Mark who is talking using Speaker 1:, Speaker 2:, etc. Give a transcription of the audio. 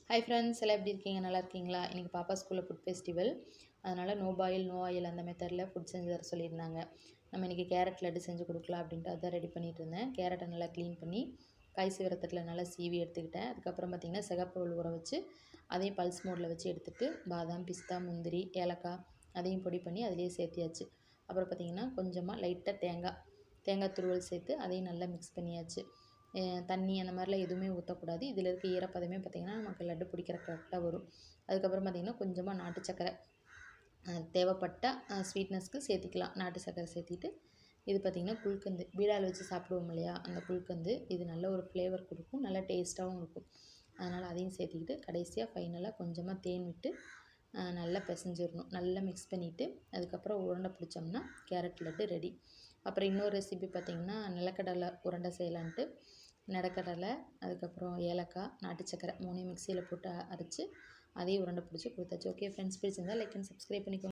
Speaker 1: Hi friends, எல்லாம் எப்படி இருக்கீங்க? நல்லா இருக்கீங்களா? இன்றைக்கி பாப்பா ஸ்கூலில் ஃபுட் ஃபெஸ்டிவல். அதனால் நோ பாயில் நோ ஆயில் அந்த மெத்தடில் ஃபுட் செஞ்சு தர சொல்லியிருந்தாங்க. நம்ம இன்றைக்கி கேரட் லட்டு செஞ்சு கொடுக்கலாம் அப்படின்ட்டு அதான் ரெடி பண்ணிகிட்டு இருந்தேன். கேரட்டை நல்லா க்ளீன் பண்ணி காய் சீவரத்தட்டில் நல்லா சீவி எடுத்துக்கிட்டேன். அதுக்கப்புறம் பார்த்திங்கன்னா சிகப்பு ஊற வச்சு அதையும் பல்ஸ் மோடில் வச்சு எடுத்துகிட்டு பாதாம், பிஸ்தா, முந்திரி, ஏலக்காய் அதையும் பொடி பண்ணி அதிலேயே சேர்த்தியாச்சு. அப்புறம் பார்த்திங்கன்னா கொஞ்சமாக லைட்டாக தேங்காய் துருவல் சேர்த்து அதையும் நல்லா மிக்ஸ் பண்ணியாச்சு. தண்ணி அந்த மாதிரிலாம் எதுவுமே ஊற்றக்கூடாது. இதில் இருக்க ஈரப்பதமே பார்த்திங்கன்னா நமக்கு லட்டு பிடிக்கிற கரெக்டாக வரும். அதுக்கப்புறம் பார்த்திங்கன்னா கொஞ்சமாக நாட்டு சர்க்கரை தேவைப்பட்ட ஸ்வீட்னஸ்க்கு சேர்த்திக்கலாம். நாட்டு சர்க்கரை சேர்த்திட்டு இது பார்த்திங்கன்னா குல்கந்து பீடாவில் வச்சு சாப்பிடுவோம் இல்லையா, அந்த குல்கந்து இது நல்ல ஒரு ஃப்ளேவர் கொடுக்கும், நல்லா டேஸ்ட்டாகவும் இருக்கும். அதனால் அதையும் சேர்த்திக்கிட்டு கடைசியாக ஃபைனலாக கொஞ்சமாக தேன் விட்டு நல்லா பிசைஞ்சிடணும். நல்லா மிக்ஸ் பண்ணிவிட்டு அதுக்கப்புறம் உருண்டை பிடிச்சோம்னா கேரட் லட்டு ரெடி. அப்புறம் இன்னொரு ரெசிபி பார்த்திங்கன்னா நிலக்கடலை உருண்டை செய்யலான்ட்டு நிலக்கடலை, அதுக்கப்புறம் ஏலக்காய், நாட்டு சர்க்கரை 3 மிக்சியில் போட்டு அரைச்சி அதையும் உருண்டை பிடிச்சி கொடுத்தாச்சு. ஓகே ஃப்ரெண்ட்ஸ், பிடிச்சிருந்தால் லைக் அண்ட் சப்ஸ்கிரைப் பண்ணிக்கோங்க.